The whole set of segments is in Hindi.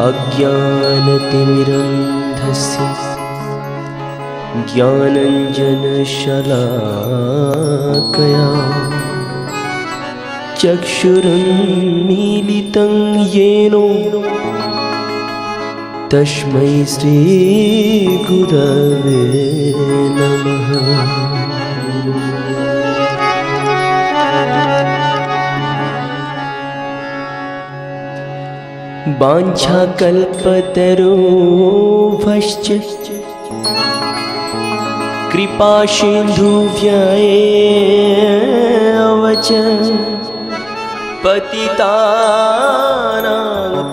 अज्ञानतिमिरन्धस्य ज्ञानञ्जनशलाकया चक्षुरुन्मीलितं येन तस्मै श्रीगुरवे नमः। वाञ्छाकल्पतरुभ्यश्च कृपासिन्धुभ्यैव च पतितानां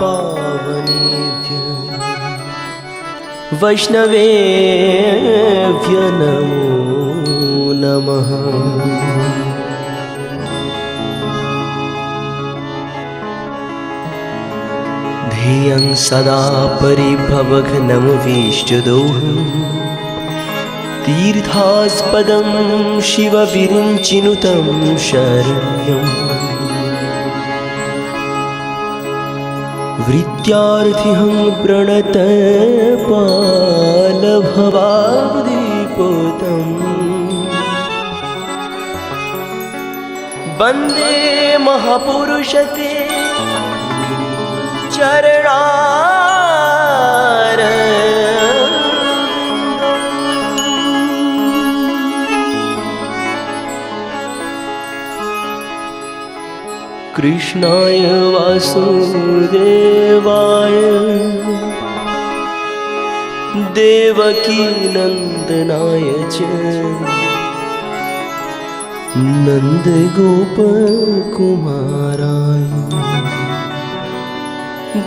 पावनेभ्यो वैष्णवेभ्यो नमो नमः। ध्येयं सदा परिभवघ्नमभीष्टदोहं तीर्थास्पदं शिवविरिञ्चिनुतं शरण्यम्। वृत्यार्थिहं प्रणतपालभवाब्धिपोतम् वन्दे महापुरुषते चरणारविन्दम्। कृष्णाय वासुदेवाय देवकीनन्दनाय च नन्दगोपकुमाराय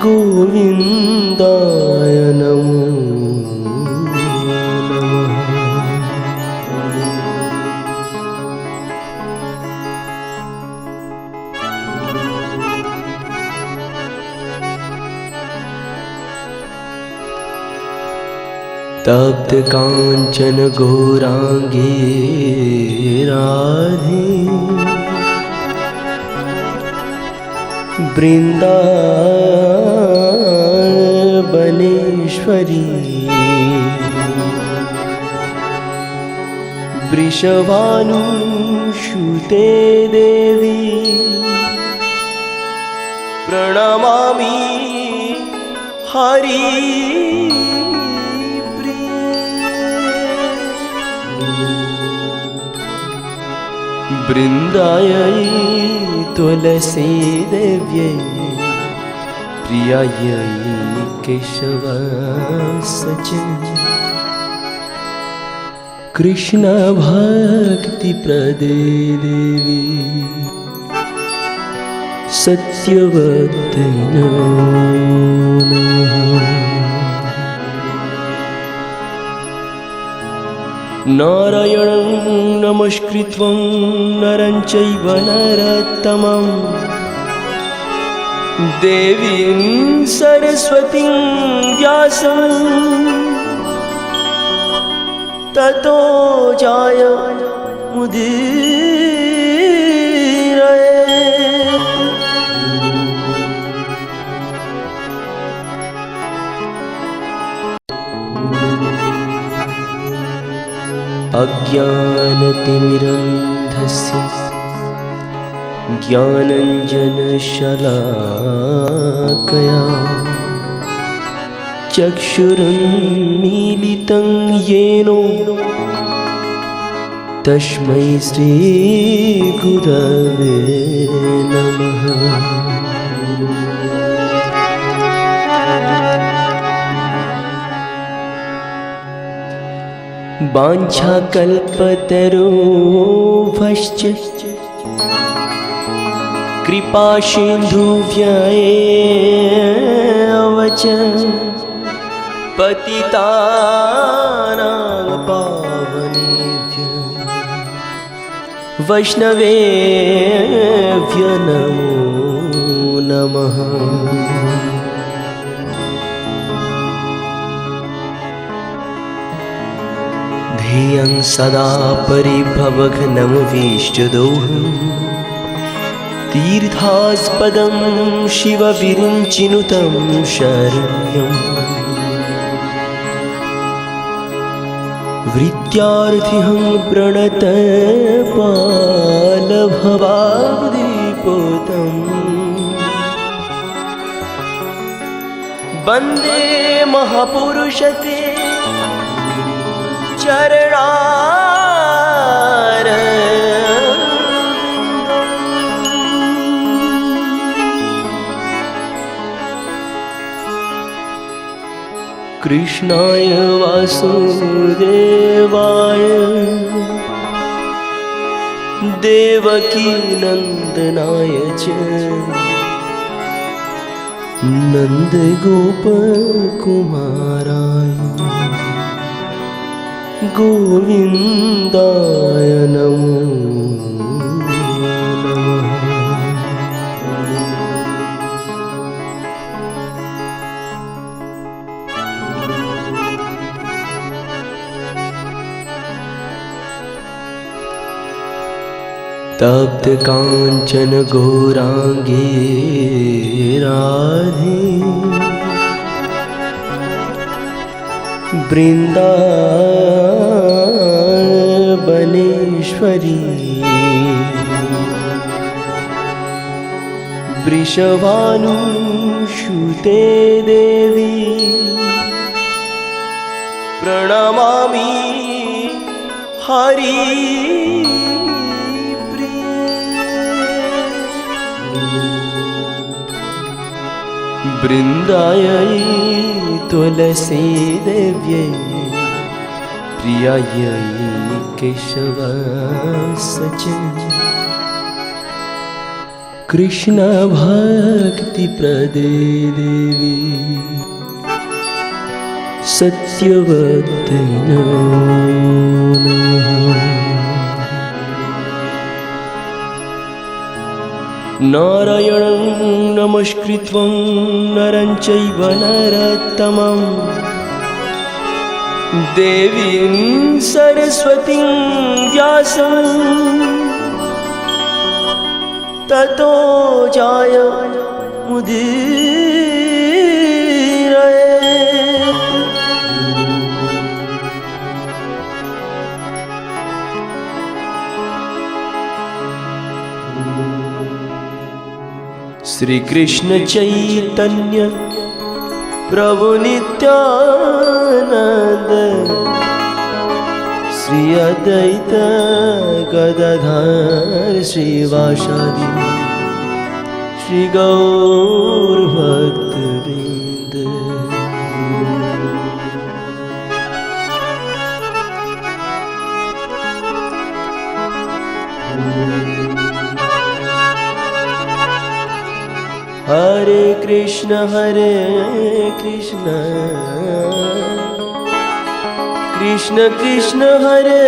गोविन्दाय नमो नमः। तप्त कांचन गौरांगी राधे वृंदावनेश्वरी वृषभानुसुते देवी प्रणमामि हरि वृन्दायै तुलसी देव्यै प्रियायै केशवस्य कृष्ण भक्तिप्रदे देवी सत्यवती नमः। नारायणं नमस्कृत्य नरं चैव नरोत्तमं देवीं सरस्वतीं व्यासं ततो जयमुदीरयेत्। अज्ञानतिमिरन्धस्य ज्ञानञ्जनशलाकया चक्षुरुन्मीलितं येन तस्मै श्रीगुरवे नमः। वाञ्छाकल्पतरुभ्यश्च कृपासिन्धुभ्यैव च पतितानां पावनेभ्यो वैष्णवेभ्यो नमो नमः। ध्येयं सदा परिभवघ्नमभीष्टदोहं तीर्थास्पदं शिवविरिञ्चिनुतं शरण्यम् वृत्यार्थिहं प्रणतपालभवाब्धिपोतम् वन्दे महापुरुषते चरणारविन्दम् कृष्णाय वासुदेवाय देवकीनन्दनाय च नन्दगोपकुमाराय गोविन्दाय नमो नमः। तप्त कांचन गौरांगी राधे वृंदावनेश्वरी वृषभानुसुते देवी प्रणमामि हरि वृन्दायै तुलसी देव्यै प्रियायै केशवस्य कृष्ण भक्तिप्रदे देवी सत्यवती नमः। नारायणं नमस्कृत्य नरं चैव नरोत्तमं देवीं सरस्वतीं व्यासं ततो जयमुदीरयेत्। श्री कृष्ण चैतन्य प्रभु नित्यानंद श्री अद्वैत गदाधर श्रीवासादि श्री गौर भक्तवृंद। हरे कृष्ण कृष्ण कृष्ण हरे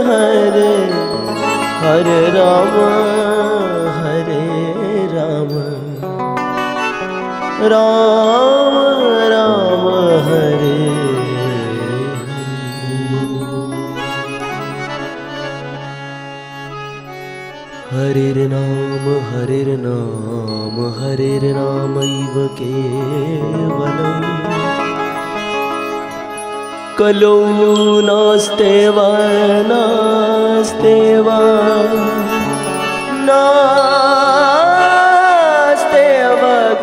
हरे हरे राम राम राम हरे हरे नाम हरेर्नामैव केवलम् कलो नास्तेव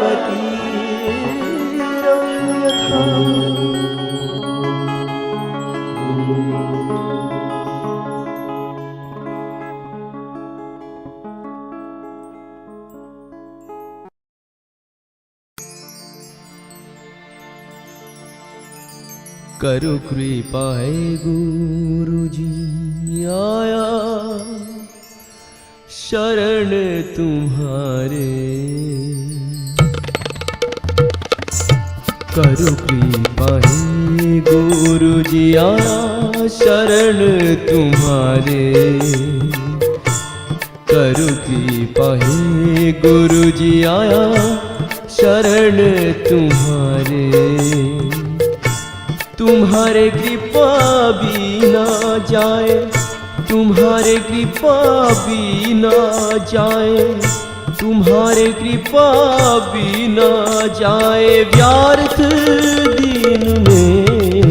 गतिरन्यथा। करो कृपा है गुरुजी आया शरण तुम्हारे। करो कृपा है गुरुजी आया शरण तुम्हारे। करो कृपा है गुरुजी आया शरण तुम्हारे। तुम्हारे कृपा भी ना जाए तुम्हारे कृपा बिना जाए, तुम्हारे कृपा बिना जाए व्यर्थ दिन मेरे।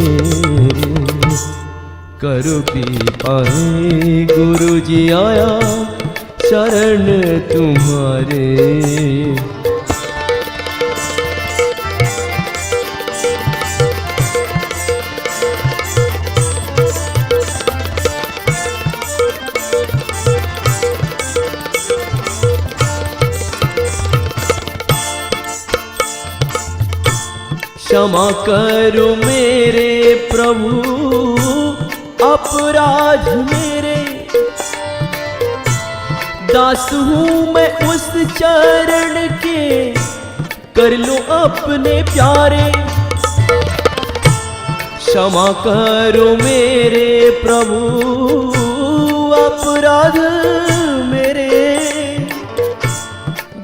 करो कृपा हे गुरु जी आया शरण तुम्हारे। क्षमा करो मेरे प्रभु अपराध मेरे, दास हूँ मैं उस चरण के, कर लो अपने प्यारे। क्षमा करो मेरे प्रभु अपराध मेरे,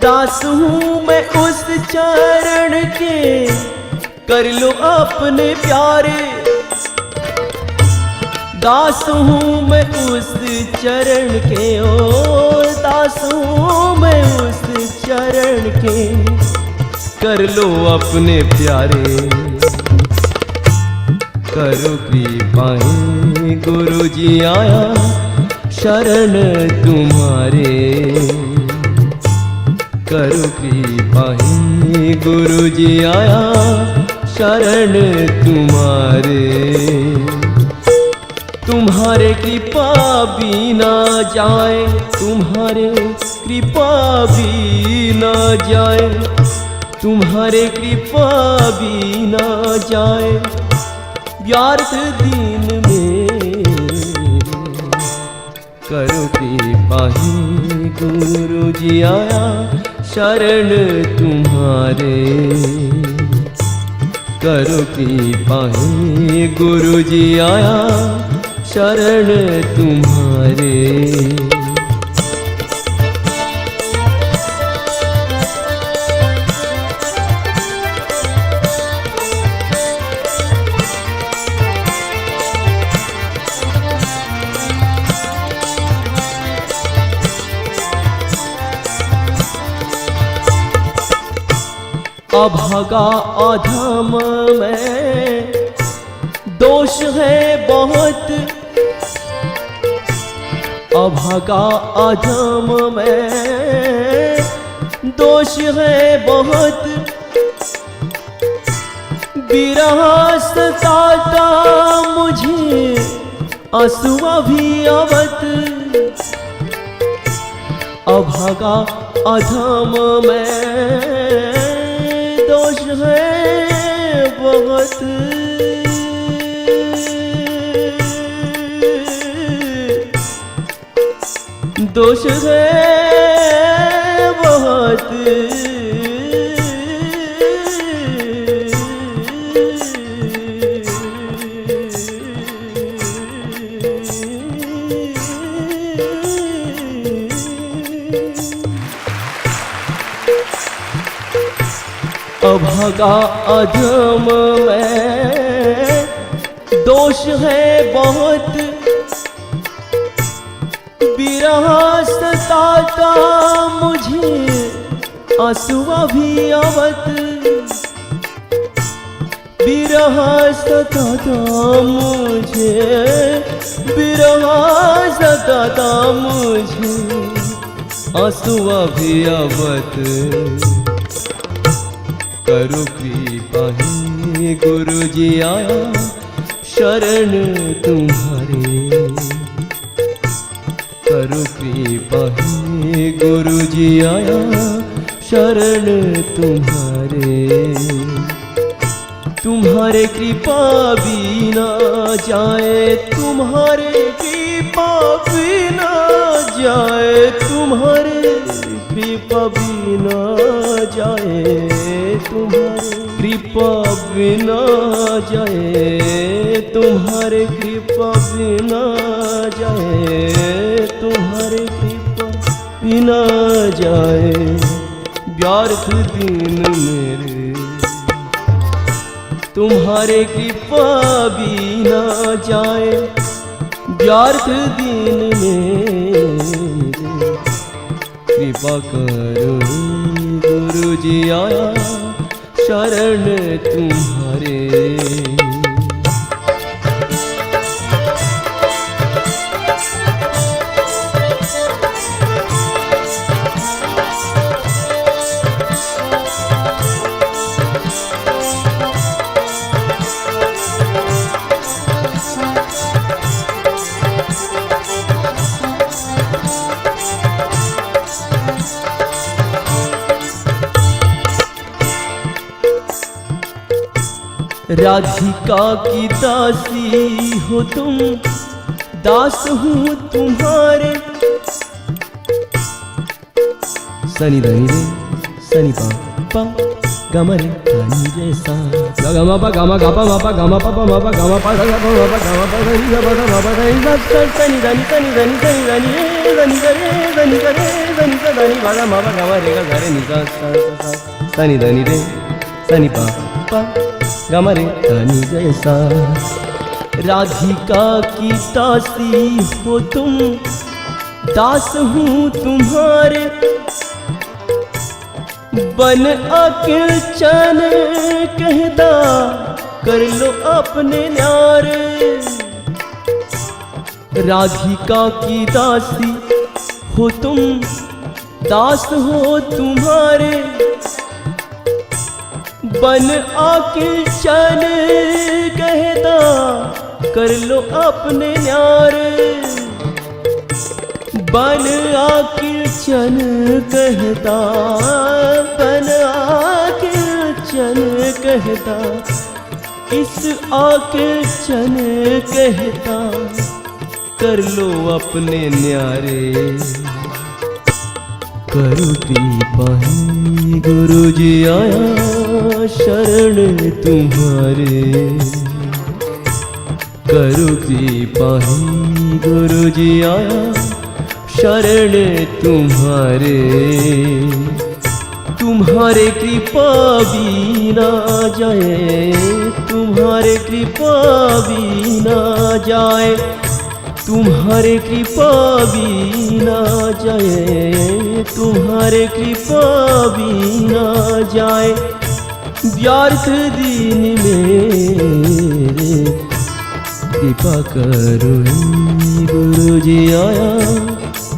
दास हूँ मैं उस चरण के, कर लो अपने प्यारे। दास हूँ मैं उस चरण के, ओ दास हूँ मैं उस चरण के, कर लो अपने प्यारे। करो कृपा हे गुरु जी आया शरण तुम्हारे। करो कृपा हे गुरु जी आया शरण तुम्हारे। तुम्हारे कृपा बिना जाए, तुम्हारे कृपा बिना जाए, तुम्हारे कृपा बिना जाए व्यर्थ दिन में। करो कृपा हे गुरु जी आया शरण तुम्हारे। करो कृपा हे गुरु जी आया शरण तुम्हारे। अभागा अधम में दोष है बहुत, अभागा अधम में दोष है बहुत, विरह सताता मुझे आंसुआ भी आवत। अभागा अधम में दोष है बहुत, दोष है बहुत, अभागा अधम में दोष है बहुत, विरह सताता मुझे आंसुआ भी आवत। विरह सताता मुझे, विरह सताता मुझे आंसुआ भी आवत। करो कृपा हे गुरु जी आया शरण तुम्हारे। करो कृपा हे गुरु जी आया शरण तुम्हारे। तुम्हारे कृपा बिना जाए, तुम्हारे कृपा बिना जाए, तुम्हारे कृपा बिना जाए, तुम्हारे कृपा बिना जाए, तुम्हारे कृपा बिना जाए, तुम्हारे कृपा बिना जाए व्यर्थ दिन मेरे। तुम्हारे कृपा बिना जाए व्यर्थ दिन में कृपा करो गुरु जी आया शरण तुम्हारे। राधिका की दासी हो तुम, दास हूँ तुम्हारे। सनी धनी रे सनी पा पा गम रे धनी रे सा ग म पा ग म ग प म पा ग म प प म पा ग म पा ग प म पा ग म पा ग ग प ग म पा ग ग सनी धनी सनी धनी सनी धनी रे धनी रे धनी रे धनी सा धनी पा ग म पा ग म रे ग रे नि सा सा सनी धनी रे सनी पा पा गम रे धनी जैसा। राधिका की दासी हो तुम, दास हूँ तुम्हारे। बन अकिल चन कहता कर लो अपने न्यारे। राधिका की दासी हो तुम, दास हो तुम्हारे। बन आके चन कहता कर लो अपने न्यारे। बन आके चन कहता, बन आके चन कहता, इस आके चन कहता कर लो अपने न्यारे। करो कृपा गुरु जी आया शरण तुम्हारे। करो कृपा गुरु जी आया शरण तुम्हारे। तुम्हारे कृपा बिना जाए, तुम्हारे कृपा बिना जाए, तुम्हारे कृपा बिना जाए, तुम्हारे कृपा बिना जाए। व्यर्थ दिन मेरे कृपा करो गुरु जी आया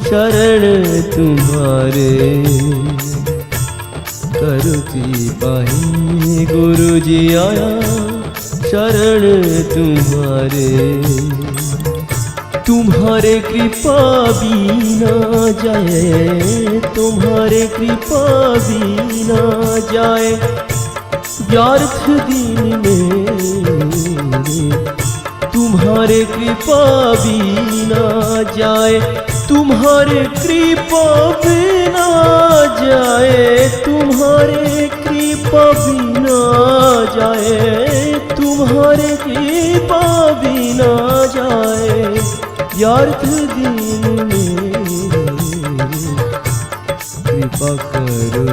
शरण तुम्हारे। करो कृपा गुरु जी आया शरण तुम्हारे। तुम्हारे कृपा बिना जाए, तुम्हारे कृपा बिना जाए। व्यर्थ दिन मेरे तुम्हारे कृपा बिना जाए। तुम्हारे कृपा बिना जाए, तुम्हारे कृपा बिना जाए, तुम्हारे कृपा बिना जाए। व्यर्थ दिन मेरे कृपा करो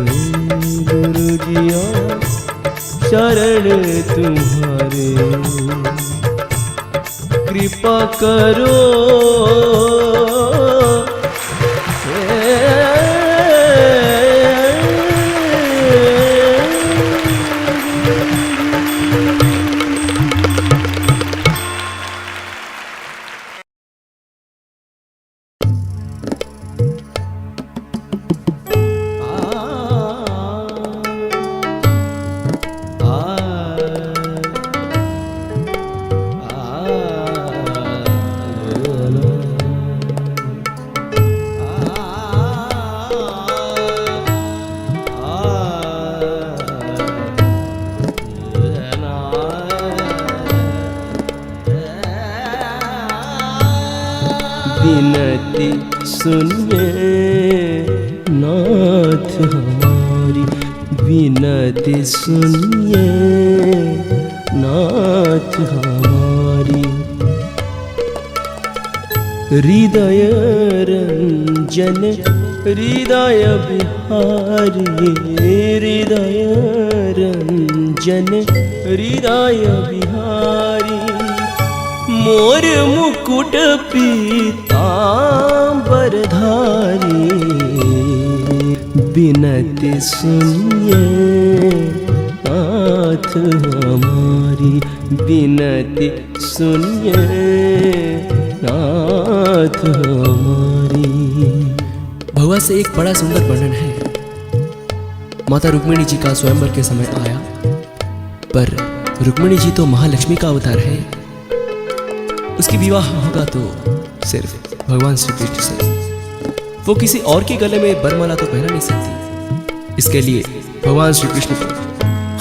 गुरु जी आया शरण तुम्हारे। कृपा करो विनती सुनिए नाथ हमारी। विनती सुनिए नाथ हमारी। हृदय रंजन हृदय बिहारी। हृदय रंजन हृदय बिहारी। मोर मुकुट पीतांबरधारी, बिनती सुनिए नाथ हमारी, बिनती सुनिए नाथ हमारी। भगवा से एक बड़ा सुंदर वर्णन है। माता रुक्मिणी जी का स्वयंवर के समय आया, पर रुक्मिणी जी तो महालक्ष्मी का अवतार है। उसकी विवाह होगा तो सिर्फ भगवान श्री कृष्ण से। वो किसी और के गले में बरमाला तो पहना नहीं सकती। इसके लिए भगवान श्री कृष्ण को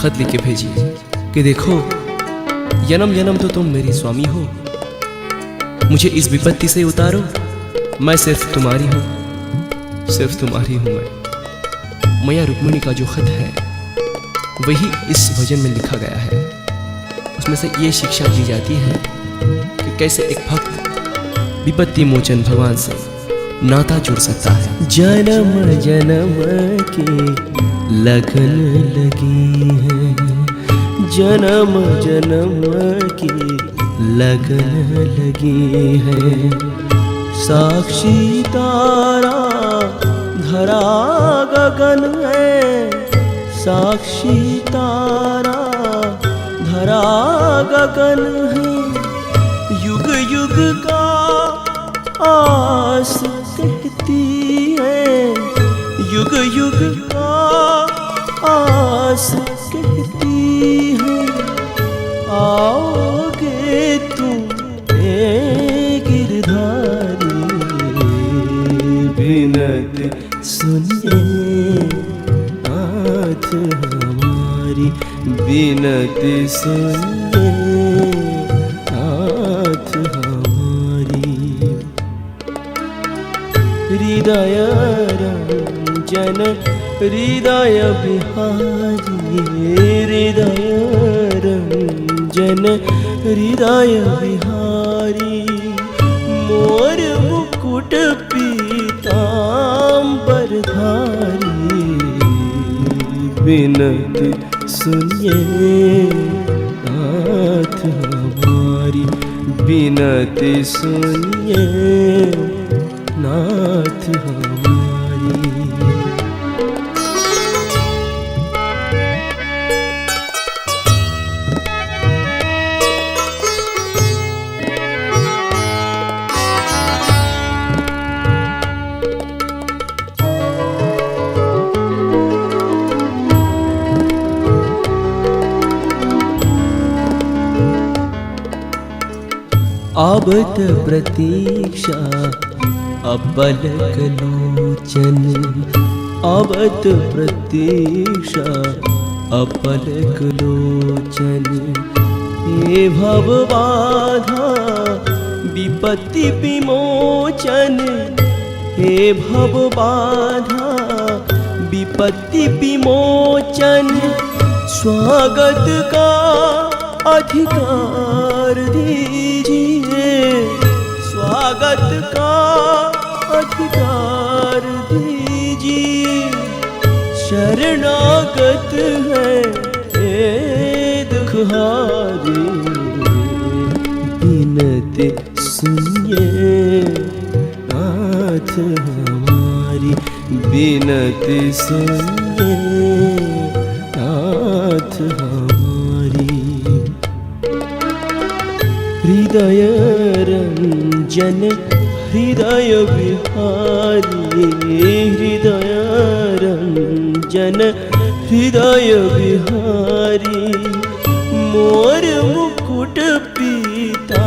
खत लिख के भेजिए कि देखो, जन्म जन्म तो तुम मेरी स्वामी हो, मुझे इस विपत्ति से उतारो। मैं सिर्फ तुम्हारी हूँ, सिर्फ तुम्हारी हूँ मैं। मैया रुक्मिणी का जो खत है वही इस भजन में लिखा गया है। उसमें से ये शिक्षा दी जाती है कि कैसे एक भक्त विपत्ति मोचन भगवान से नाता जुड़ सकता है। जन्म जन्म की लगन लगी है, जन्म जन्म की लगन लगी है। साक्षी तारा धरा गगन है, साक्षी तारा धरा गगन है। युग युग का आस कहती है, युग युग का आस कहती है। आओगे तुम गिरधारी, बिनती सुनिए नाथ हमारी, बिनती सुनिए नाथ हमारी। हृदय रंजन हृदय बिहारी, हृदय रंजन हृदय बिहारी। मोर मुकुट पीतांबरधारी, बिनती सुनिए नाथ हमारी, बिनती सुनिए नाथ हमारी। आबत प्रतीक्षा अपलक लोचन, आबत प्रतीक्षा अपलक लोचन। हे भव बाधा विपत्ति विमोचन, हे भव बाधा विपत्ति विमोचन। स्वागत का अधिकार दीजिए, स्वागत का अधिकार दीजिए। शरणागत है हे दुखहारी, बिनती सुनिए नाथ हमारी, बिनती सुनिए नाथ हमारी। हृदय रंजन हृदय बिहारी, हृदय रंजन हृदय बिहारी। मोर मुकुट पीतांबरधारी,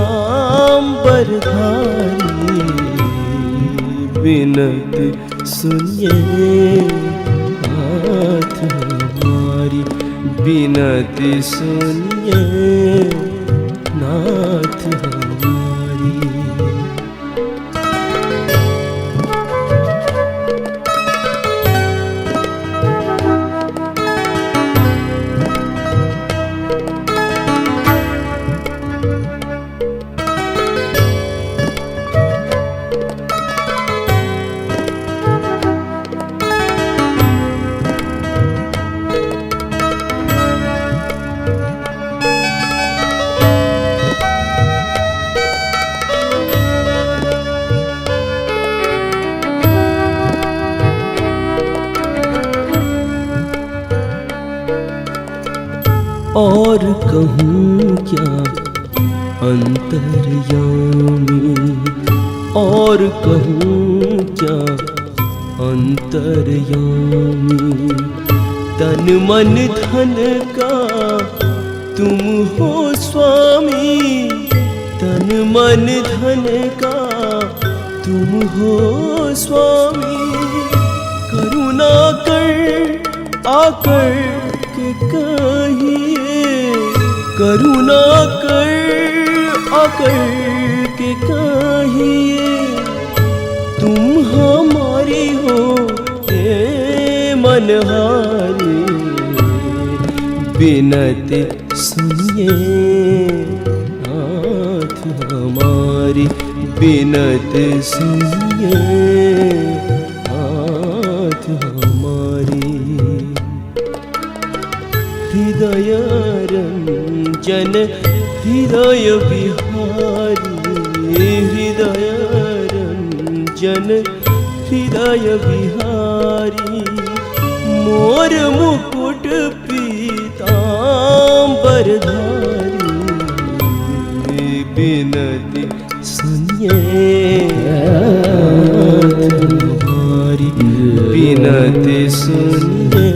बिनती सुनिए नाथ हमारी, बिनती सुनिए नाथ हमारी। और कहूँ क्या अंतर्यामी, और कहूँ क्या अंतर्यामी। तन मन धन का तुम हो स्वामी, तन मन धन का तुम हो स्वामी। करुणा कर आकर के कहिए, करुणा कर आकर के कहिए, तुम हमारी हो हे मनहारी। बिनती सुनिए नाथ हमारी, बिनती सुनिए नाथ हमारी। हृदय रंजन हृदय बिहारी, हृदय रंजन हृदय बिहारी। मोर मुकुट पीतांबरधारी, बिनती सुनिए हमारी, बिनती सुनिए।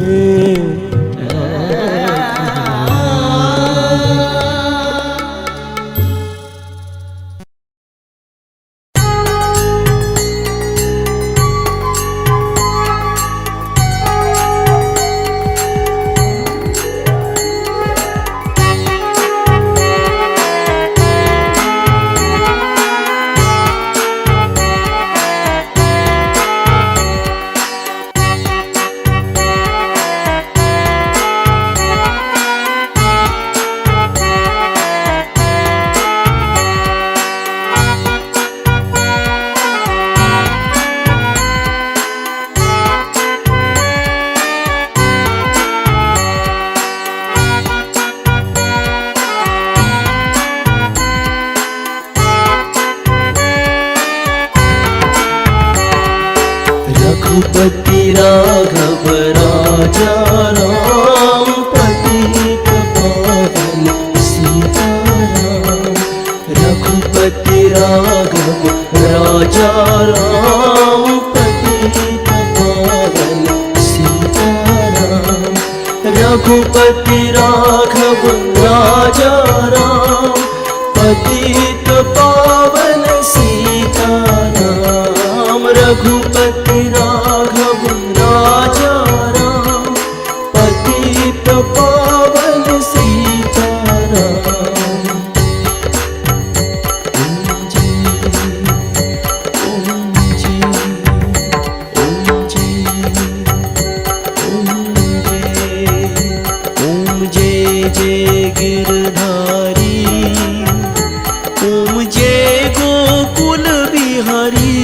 रघुपति राघव राजा राम, पतित पावन सीताराम। रघुपति राघव राजा राम, पतित पावन सीताराम। रघुपति राघव राजा राम, पतित पावन सीताराम। रघुपति राघव राजा राम, पतित पावन सीताराम। ओम जय ओम जय ओम जय ओम जय जय गिरधारी। ओम जय गोकुल बिहारी।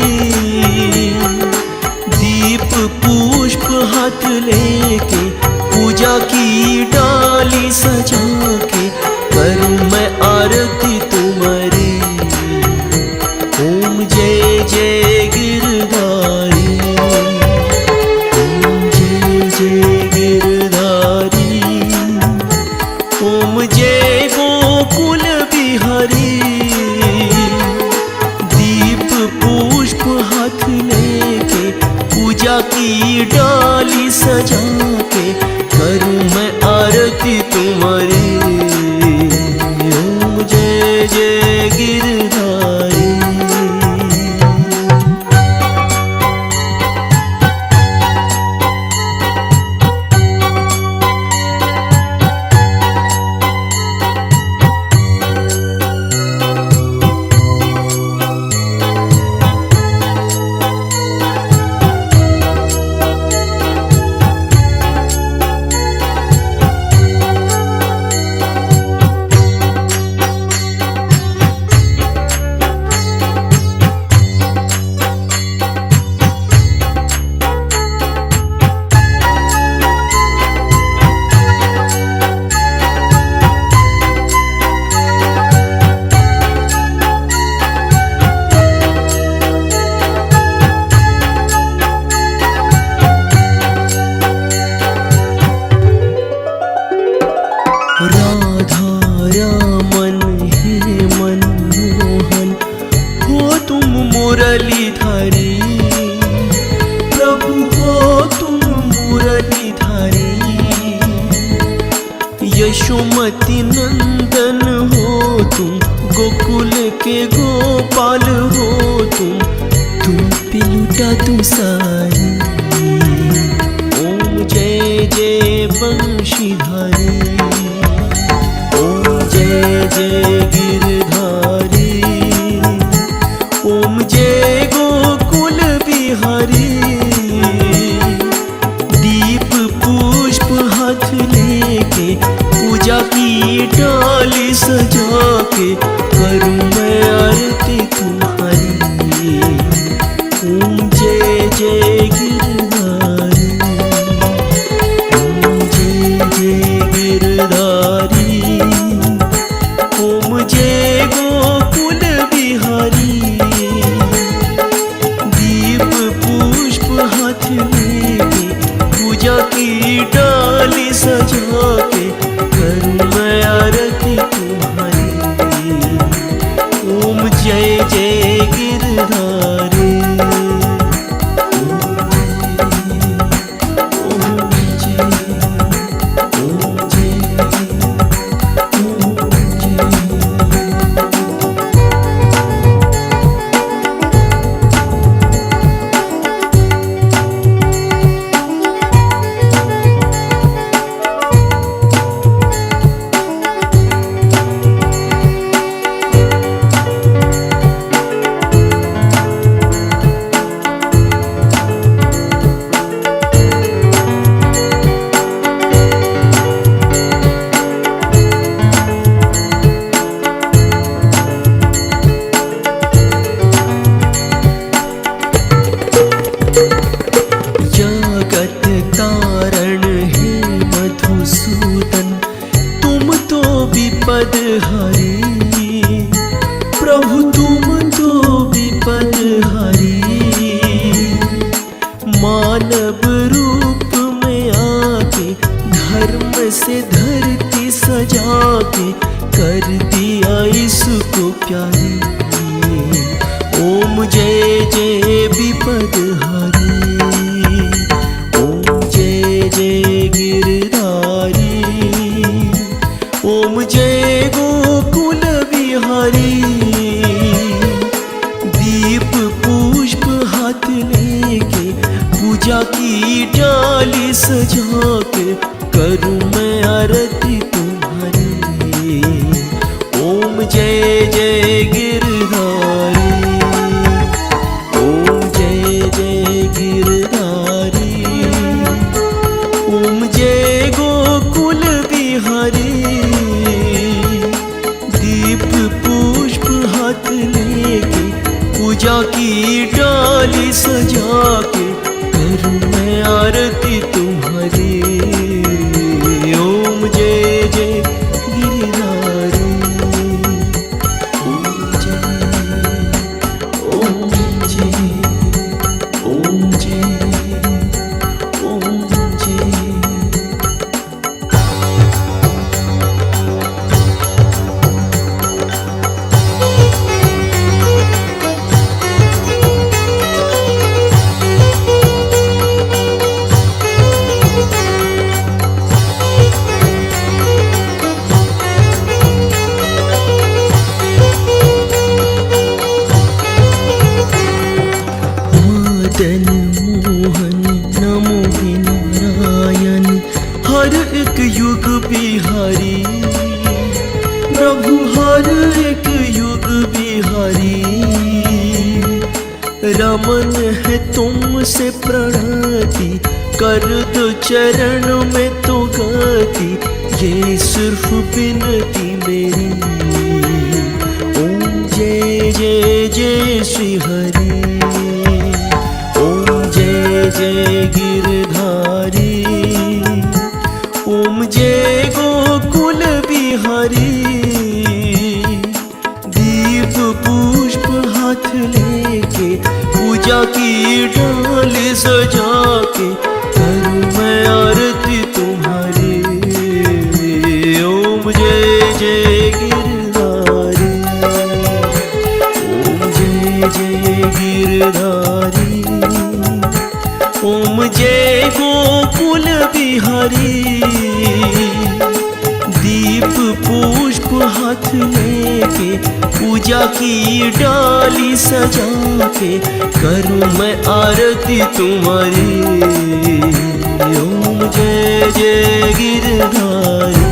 दीप पुष्प हाथ लेके पूजा की डाली सजा के करूं मैं आरती तुम्हारी। ओम जय जय गिरधारी, ओम जय जय गिरधारी। ओम जय गोकुल बिहारी। दीप पुष्प हाथ लेके पूजा की डाली सजा के करूं मैं आरती तुम्हारी। ओम जय जय गिरधारी। यशोमती नंदन हो तुम, गोकुल के गोपाल हो तुम पे लुटा तू सारी। ओम जय जय बंशीधारी, ओम जय जय गिरधारी, ओम जय गोकुल बिहारी। दीप पुष्प हाथ लेके पूजा की डाली सजा के करूं मैं आरती तुम्हारी। ओम जय जय गिरधारी, ओम जय जय गिरधारी, ओम जय गोकुल बिहारी। दीप पुष्प हाथ लेके पूजा की डाली सजा के करूं मैं आरती तुम्हारी। ओम जय जय गिरधारी, विपद हरी प्रभु तुम तो विपद हरी। मानव रूप में आके धर्म से धरती सजा के कर दिया इसको प्यारी। ओम जय जय विपद हरी, ओम जय जय गिरधारी, ओम जय गोकुल बिहारी। दीप पुष्प हाथ लेके पूजा की डाली सजा के करूं मैं आरती तुम्हारी। ओम जय जय गिरधारी, ओम जय जय गिरधारी, ओम जय गोकुल बिहारी। पुष्प हाथ लेके पूजा की डाली सजा के करूं मैं आरती तुम्हारी। ओम जय जय गिरधारी, ओम जय ओम जय ओम जय ओम जय। मदन मोहन नमो नारायण हर एक युग बिहारी। प्रभु हर एक युग बिहारी। रमन है तुमसे प्रणति कर दो चरण में तो गति, ये सिर्फ विनती मेरी। ओम जय जय जय श्री हरि, ओम जय जय गिरधारी, ओम जय गोकुल बिहारी। दीप पुष्प हाथ लेके पूजा की डाली सजा के करूं मैं आरती तुम्हारी। ओम जय जय गिरधारी, ओम जय जय गिरधारी, ओम जय गोकुल बिहारी। दीप पुष्प हाथ लेके पूजा की डाली सजा के करूं मैं आरती तुम्हारी। ओम जय जय गिरधारी।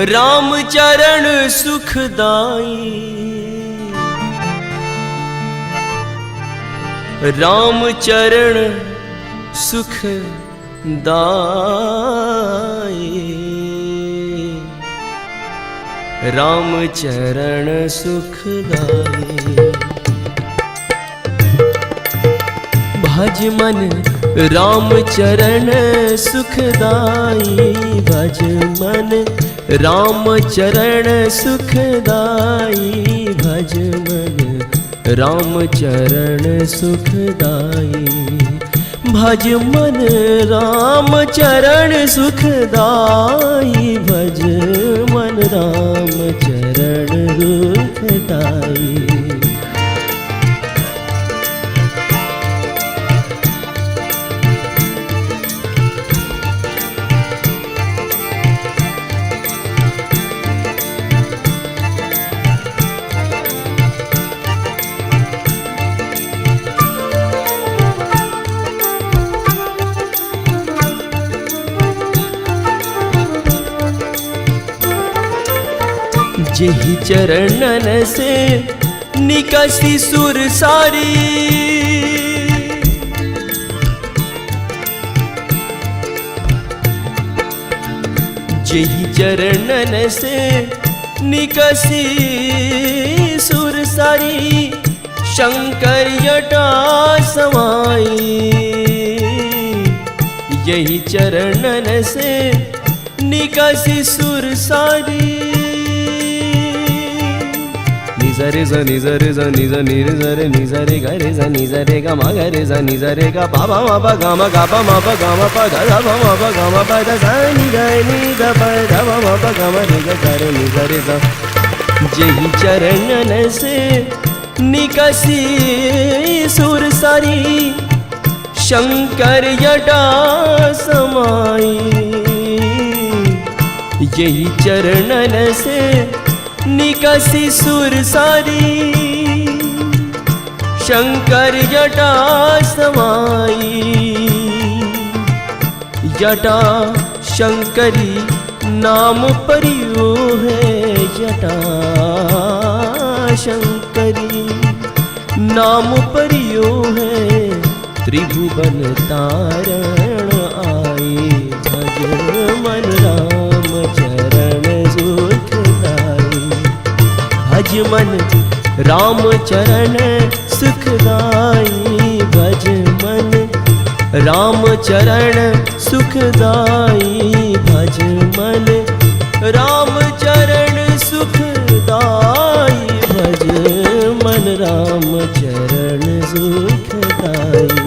राम चरण सुखदाई, राम चरण सुखदाई, राम चरण सुखदाई। भज मन राम चरण सुखदाई, भज मन राम चरण सुखदाई, भज मन राम चरण सुखदाई। भज मन राम चरण सुखदाई, भज मन राम चरण सुखदाई। जेहि चरणन से निकसी सुर सारी, जेहि चरणन से निकसी सुर सारी, शंकर जटा समाई। यही चरणन से निकसी सुर सारी। निजरे ज निजरे ज निज निर जरे निजरे ग रे ज निजरे ग म ग रे ज निजरे ग पा मा मा पा ग म ग प म प ग म प ध ध प म प ग म प ध ध नि ग नि ध प ध प म प ग म रे ग ग रे निजरे ज। जेहि चरणन से निकसी सुर सारी, शंकर जटा समाई। यही चरणन से निकसी सुर सारी, शंकर जटा समाई। जटा शंकरी नाम परियो है, जटा शंकरी नाम परियो है। त्रिभुवन तारण आए, भज मन राम चरण सुखदाई। भज मन राम चरण सुखदाई, भज मन राम चरण सुखदाई। भज मन राम चरण सुखदाई, भज मन राम चरण सुखदाई।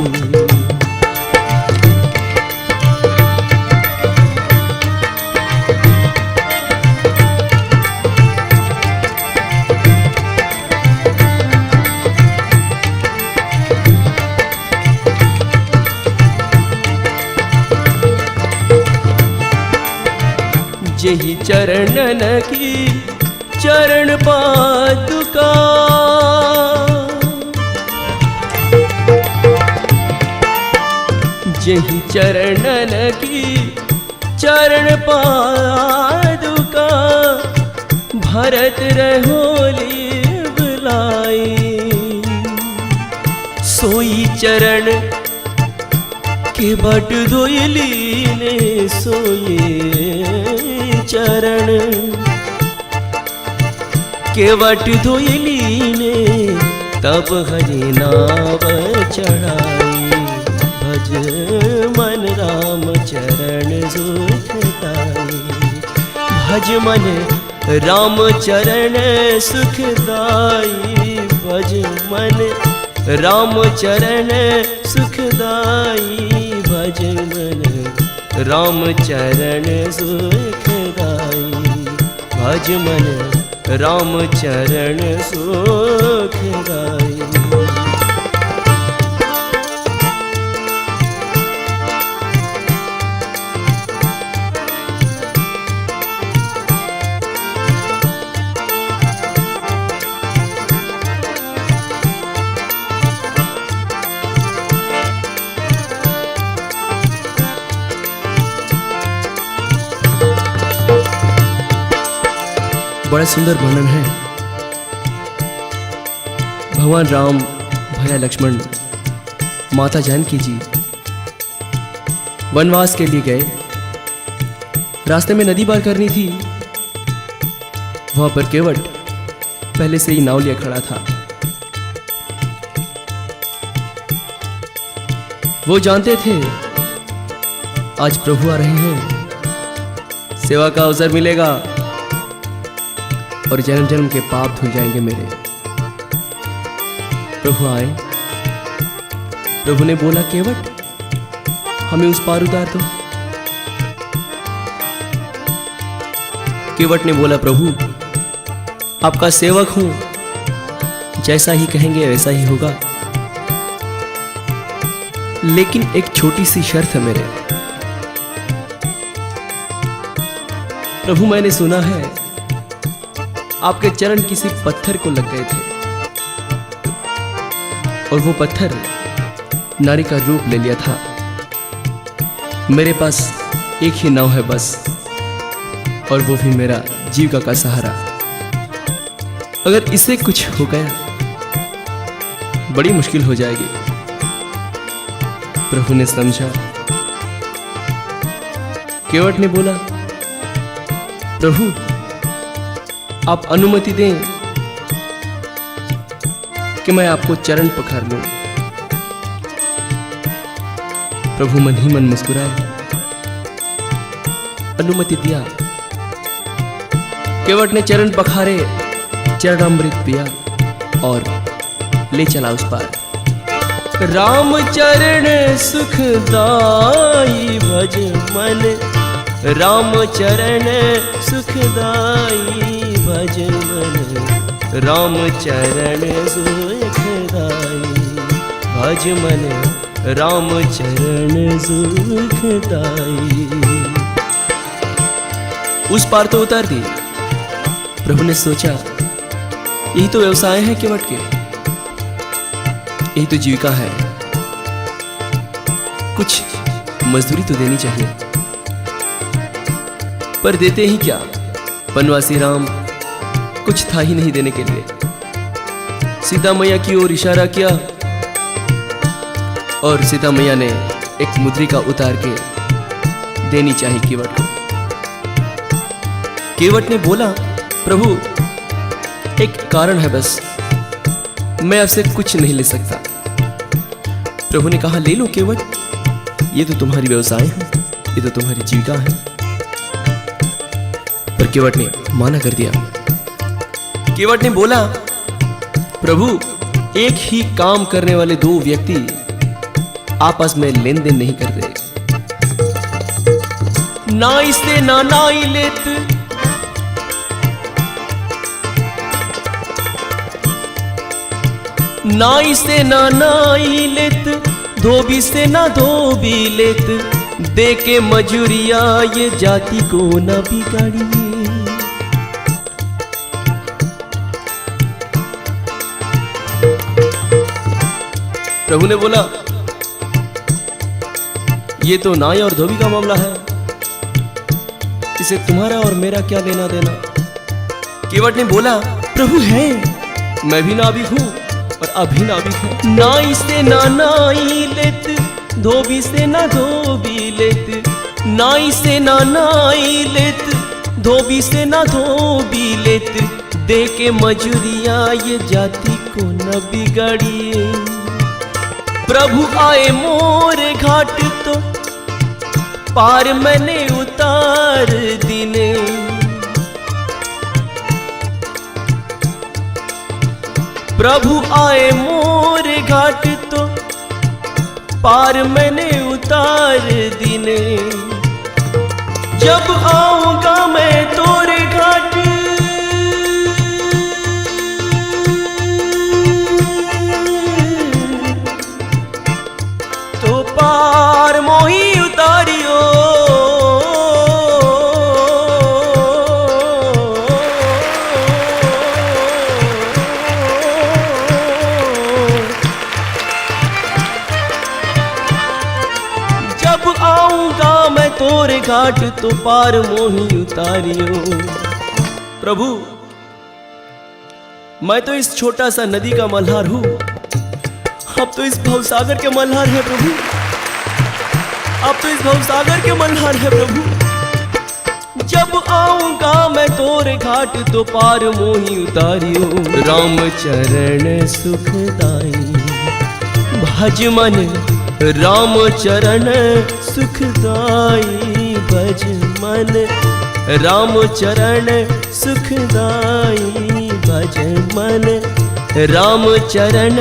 जेहि चरणन की चरण पादुका, जेहि चरणन की चरण पादुका। भरत रहोली बुलाई, सोई चरण के बट धोयली ने सोए चरण के वट धोयली ने तब हरि नाव चढ़ाई। भज मन राम चरण सुखदाई, भज मन राम चरण सुखदाई। भज मन राम चरण सुखदाई भज मन, राम चरण सुखदाई भज मन, राम चरण सुखदाई। बड़ा सुंदर वर्णन है। भगवान राम, भैया लक्ष्मण, माता जानकी जी वनवास के लिए गए। रास्ते में नदी पार करनी थी। वहां पर केवट पहले से ही नाव लिया खड़ा था। वो जानते थे आज प्रभु आ रहे हैं, सेवा का अवसर मिलेगा और जन्म जन्म के पाप धुल जाएंगे मेरे। प्रभु आए। प्रभु ने बोला, केवट हमें उस पार उतार दो। केवट ने बोला, प्रभु आपका सेवक हूं, जैसा ही कहेंगे वैसा ही होगा, लेकिन एक छोटी सी शर्त है मेरे। प्रभु मैंने सुना है आपके चरण किसी पत्थर को लग गए थे और वो पत्थर नारी का रूप ले लिया था। मेरे पास एक ही नाव है बस, और वो भी मेरा जीविका का सहारा। अगर इससे कुछ हो गया बड़ी मुश्किल हो जाएगी। प्रभु ने समझा। केवट ने बोला, प्रभु आप अनुमति दें कि मैं आपको चरण पखार लूं। प्रभु मन ही मन मुस्कुराए, अनुमति दिया। केवट ने चरण पखारे, चरणामृत पिया और ले चला उस पार। राम चरण सुखदाई भज मन, राम चरण सुखदाई भज मन, राम चरण सुखदाई भज मन, राम चरण सुखदाई। उस पार तो उतार दी। प्रभु ने सोचा, यही तो व्यवसाय है केवट के, यही तो जीविका है, कुछ मजदूरी तो देनी चाहिए। पर देते ही क्या, वनवासी राम कुछ था ही नहीं देने के लिए। सीता मैया की ओर इशारा किया और सीता मैया ने एक मुद्रिका उतार के देनी चाहिए केवट को। केवट ने बोला, प्रभु एक कारण है बस, मैं आपसे कुछ नहीं ले सकता। प्रभु ने कहा, ले लो केवट, ये तो तुम्हारी व्यवसाय है, ये तो तुम्हारी जीविका है। पर केवट ने माना कर दिया। केवट ने बोला, प्रभु एक ही काम करने वाले दो व्यक्ति आपस में लेन देन नहीं करते। नाई से ना नाई लेत, नाई से ना नाई लेत, धोबी से ना धोबी लेत, दे के मजूरिया ये जाति को ना बिगाड़िए। प्रभु ने बोला, ये तो नाई और धोबी का मामला है, इसे तुम्हारा और मेरा क्या लेना देना। केवट ने बोला, प्रभु है, मैं भी नाविक हूं और अभी नाविक है। नाई से ना नाई लेत, धोबी से ना धोबी लेत, नाई से ना नाई लेत, धोबी से ना धोबी लेत, दे के मजूरिया ये जाति को न बिगाड़िए। प्रभु आए मोर घाट तो पार मैंने उतार दिने। प्रभु आए मोर तोरे घाट तो पार मैंने उतार दिने। जब आऊंगा मैं तोरे घाट तो पार मोही उतारियो। जब आऊंगा मैं तोरे घाट तो पार मोही उतारियो। प्रभु, मैं तो इस छोटा सा नदी का मल्हार हूं, अब तो इस भवसागर के मल्हार है प्रभु, अब तो इस भवसागर के मल्हार है प्रभु। जब आऊंगा मैं तोरे घाट तो पार मोही उतारियो। राम चरण सुखदाई भज मन, राम चरण सुखदाई भज मन, राम चरण सुखदाई भज मन, राम चरण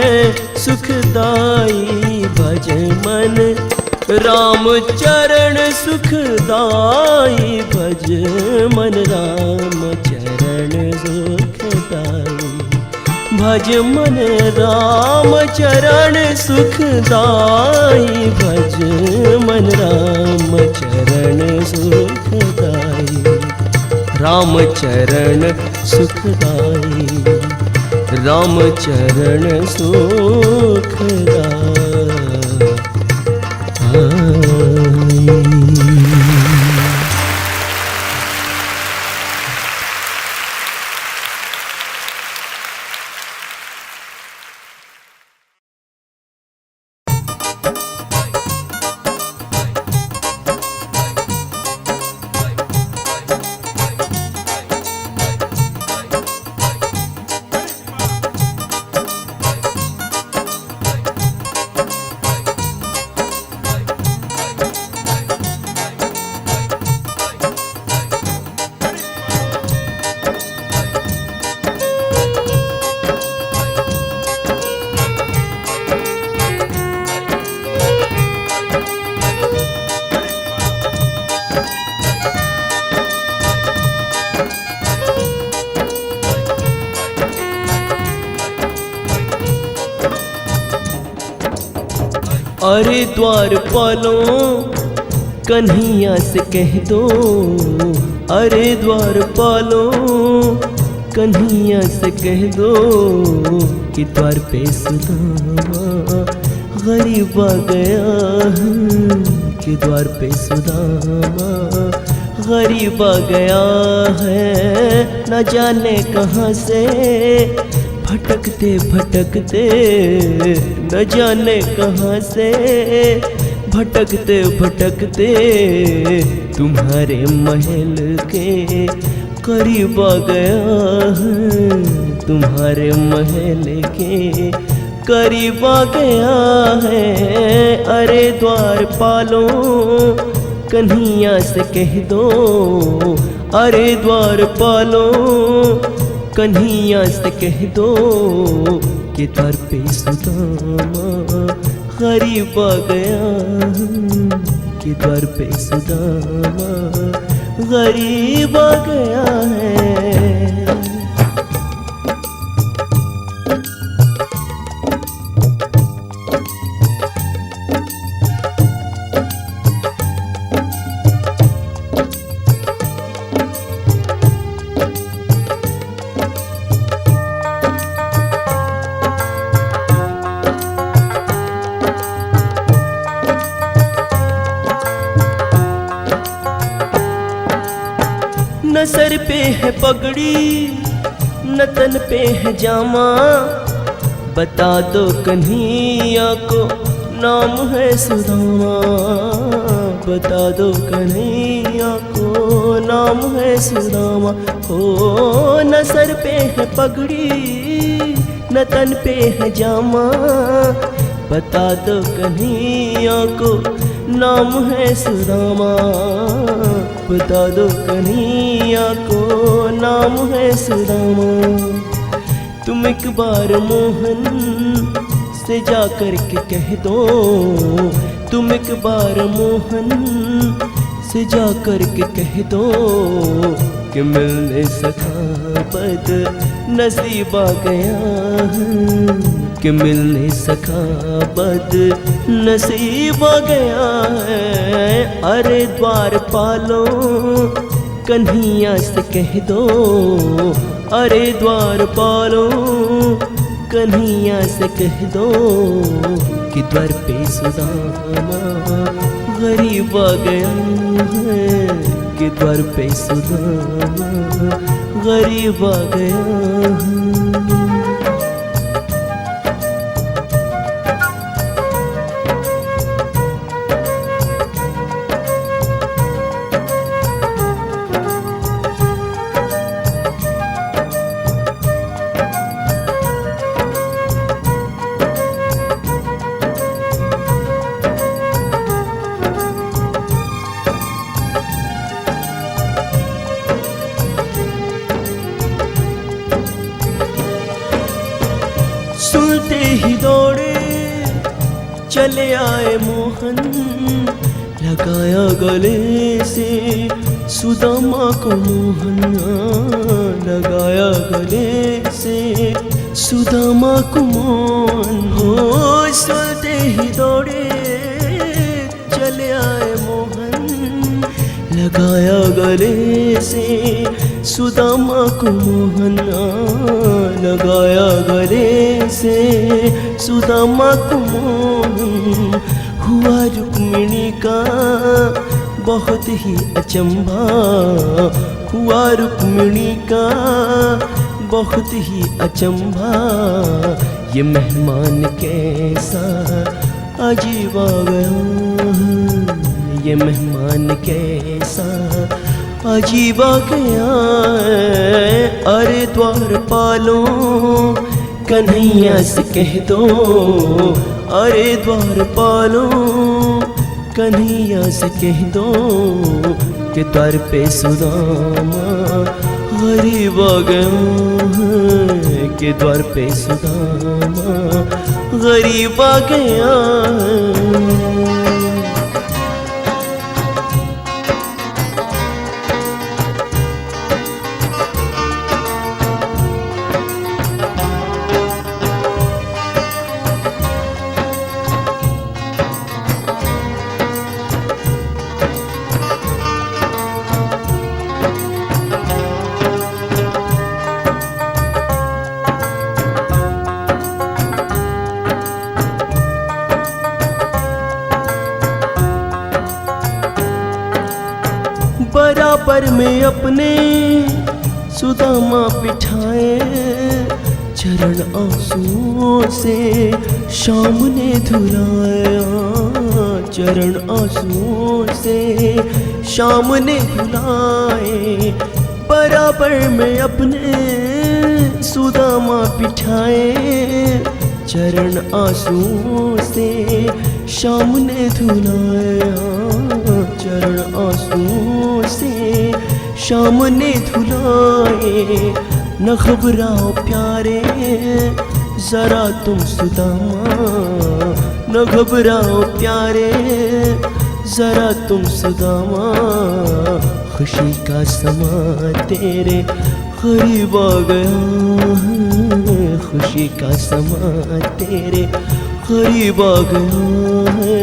सुखदाई भज मन, राम चरण सुखदाई भज मन, राम चरण सुखदाई भज मन, राम चरण सुखदाई भज मन, राम चरण सुखदाई, राम चरण सुखदाई, राम चरण सुखदाई। अरे द्वारपालों कन्हैया से कह दो, अरे द्वारपालों कन्हैया से कह दो कि द्वार पे सुदामा गरीब आ गया है, कि द्वार पे सुदामा गरीब आ गया है। न जाने कहाँ से भटकते भटकते, न जाने कहाँ से भटकते भटकते तुम्हारे महल के करीब आ गया है, तुम्हारे महल के करीब आ गया है। अरे द्वारपालों कन्हैया से कह दो, अरे द्वारपालों कन्हैया से कह दो कि द्वार पे सुदामा गरीब आ गया, कि द्वार पे सुदामा गरीब आ गया है। न सर पे है पगड़ी न तन पे है जामा, बता दो कन्हैया को नाम है सुदामा, बता दो कन्हैया को नाम है सुदामा। हो न सर पे है पगड़ी न तन पे है जामा, बता दो कन्हैया को नाम है सुदामा, बता दो कन्हैया को नाम है सुदामा। तुम एक बार मोहन से जा कर के कह दो तुम एक बार मोहन से जा कर के कह दो कि मिलने सका बद नसीब आ गया कि मिलने सका बद नसीब आ गया है। अरे द्वार पालो कन्हैया से कह दो अरे द्वार पालो कन्हैया से कह दो कि द्वार पे सुदामा गरीब आ गया है कि द्वार पे सुदामा गरीब आ गया है। सुनते ही दौड़े चले आए मोहन लगाया गले से सुदामा को मोहन लगाया गले से सुदामा को मोहन हो। सुनते ही दौड़े चले आए मोहन लगाया गले से सुदामा को मोहन लगाया गले से सुदामा को मोहन। हुआ रुक्मिणी का बहुत ही अचंभा हुआ रुक्मिणी का बहुत ही अचंभा ये मेहमान कैसा अजीब आ गया ये मेहमान कैसा अजीब आ गया। अरे द्वार पालो कन्हैया से कह दो अरे द्वार पालो कन्हैया से कह दो कि द्वार पे सुदामा गरीब आ गया कि द्वार पे सुदामा गरीब आ गया। बराबर में अपने सुदामा बिठाए चरण आंसुओं से शाम ने धुलाया चरण आंसुओं से शाम ने धुलाए। बराबर में अपने सुदामा बिठाए चरण आंसुओं से शाम ने धुलाया चरण आंसुओं से शाम ने धुलाए। न घबराओ प्यारे जरा तुम सुदामा न घबराओ प्यारे जरा तुम सुदामा खुशी का समा तेरे करीब आ गया खुशी का समा तेरे करीब आ गया है।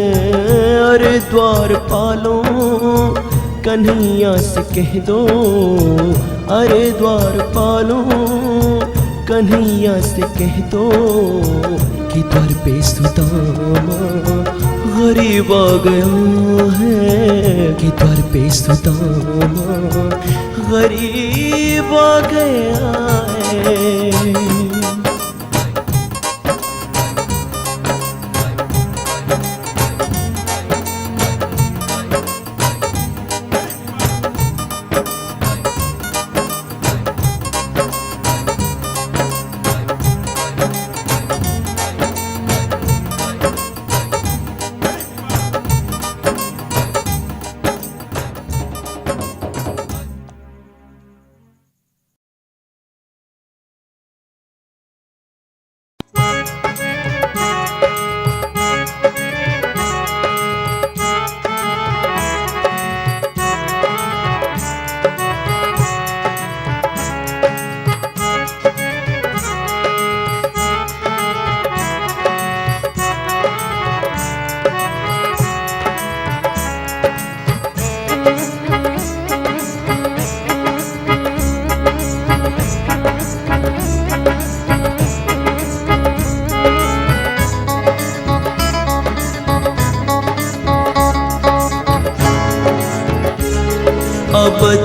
अरे द्वार पालो कन्हैया से कह दो अरे द्वार पालो कन्हैया से कह दो कि द्वार पे सुदामा गरीब आ गया है कि द्वार पे सुदामा गरीब आ गया है।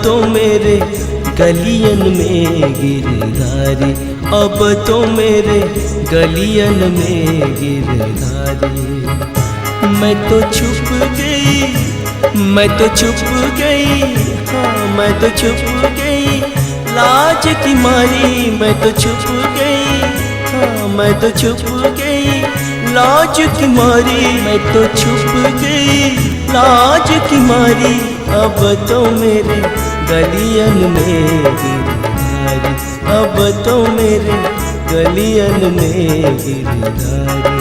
तो मेरे गलियन में गिरधारी, अब तो मेरे गलियन में गिरधारी। मैं तो छुप गई, मैं तो छुप गई, हाँ मैं तो छुप गई लाज की मारी। मैं तो छुप गई, हाँ मैं तो छुप गई लाज की मारी। मैं तो छुप गई लाज की मारी, अब तो मेरे गलियन में गिरधारी, अब तो मेरे गलियन में गिरधारी।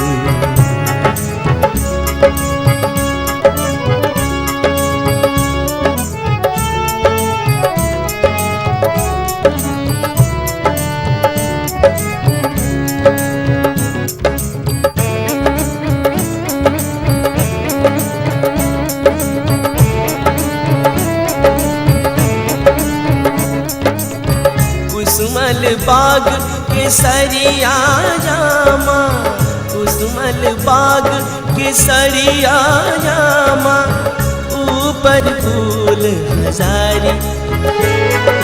कुसुमल बाग के सरिया जामा, कुसुमल बाग के सरिया जामा, ऊपर फूल हजारी,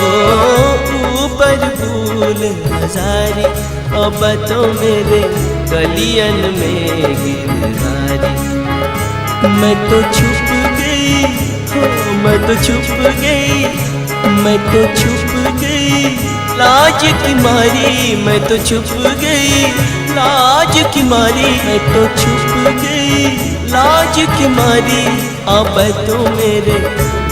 ओ ऊपर फूल हजारी। अब तो मेरे गलियन में गिरधारी। मैं तो छुप गई, हो मैं तो छुप गई, मैं तो छुप गई लाज की मारी। मैं तो छुप गई लाज की मारी, मैं तो छुप गई लाज की मारी। अब तो मेरे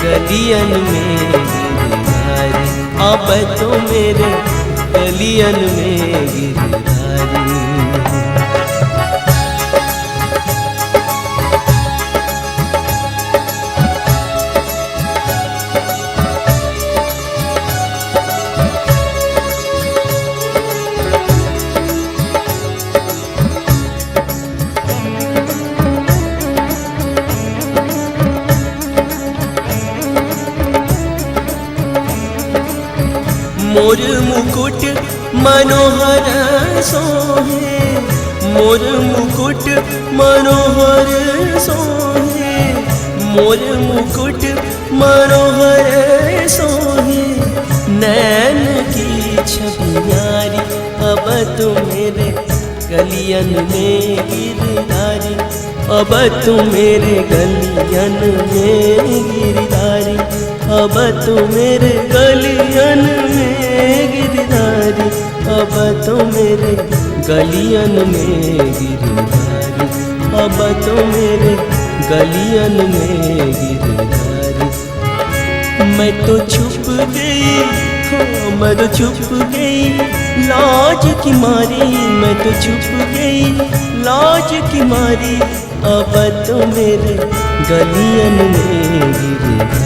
गलियन में गिरधारी, अब तो मेरे गलियन में गिरधारी। मोर मुकुट मनोहर सोहे, मोर मुकुट मनोहर सोहे, मोर मुकुट मनोहर सोहे। नैन की छवि न्यारी, अब तो मेरे गलियन में गिरधारी, अब तो मेरे गलियन में गिरधारी, अब तो मेरे गलियन में गिरधारी, अब तो मेरे गलियन में गिरधारी, अब तो मेरे गलियन में गिरधारी। मैं तो छुप गई, हाँ मैं तो छुप गई लाज की मारी। मैं तो छुप गई लाज की मारी, अब तो मेरे गलियन में गिरधारी।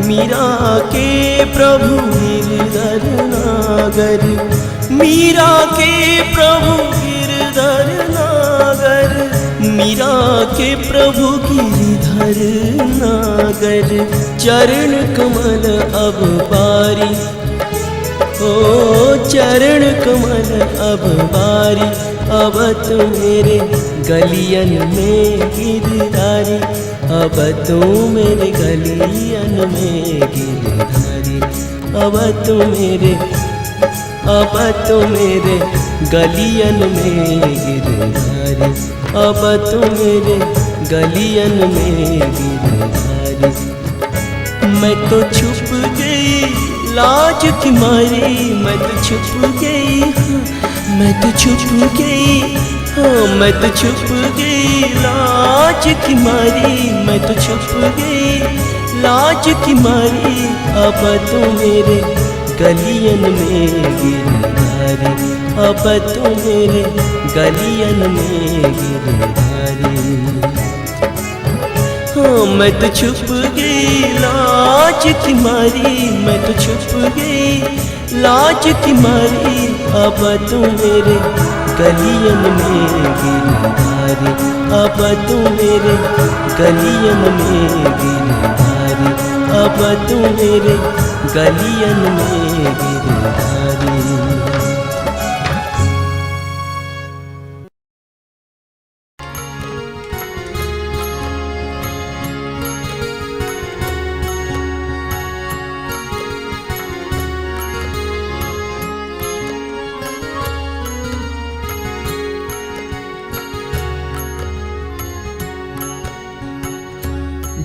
मीरा के प्रभु गिरधर नागर, मीरा के प्रभु गिरधर नागर, मीरा के प्रभु गिरधर नागर। चरण कमल अब बारी, ओ चरण कमल अब बारी, अब तो मेरे गलियन में गिरधारी, अब तो मेरे गलियन में गिरधारी, अब तो मेरे, अब तो मेरे गलियन में गिरधारी, अब तो मेरे गलियन में गिरधारी। मैं तो छुप गई लाज की मारी, मैं तो छुप गई, मैं तो छुप गई, हाँ मैं तो छुप गई लाज की मारी। मैं तो छुप गई लाज की मारी, अब तो मेरे गलियन में गिरधारी, अब तो मेरे गलियन में गिरधारी। हाँ मैं तो छुप गई लाज की मारी, मैं तो छुप गई लाज की मारी अब तू मेरे गलियन में गिरधारी, अब तू मेरे गलियन में गिरधारी, अब तू मेरे गलियन में गिरधारी।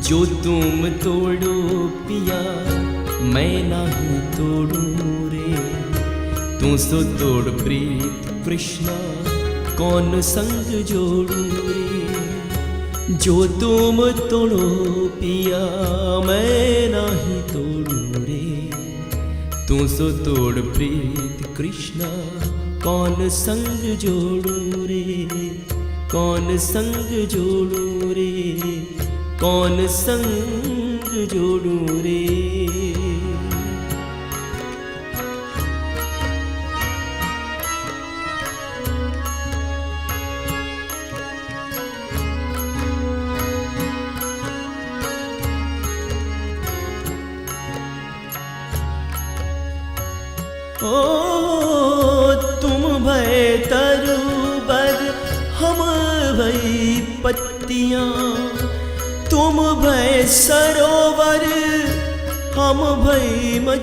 जो तुम तोड़ो पिया मैं नहीं तोड़ूं रे, तू सो तोड़ प्रीत कृष्णा कौन संग जोड़ूं रे। जो तुम तोड़ो पिया मैं नहीं तोड़ूं रे, तू सो तोड़ प्रीत कृष्णा कौन संग जोड़ूं रे, कौन संग जोड़ूं रे, कौन संग जोड़ूं रे। ओ तुम भय तरुबर हम भई पत्तियां, तुम भय सरोवर हम भई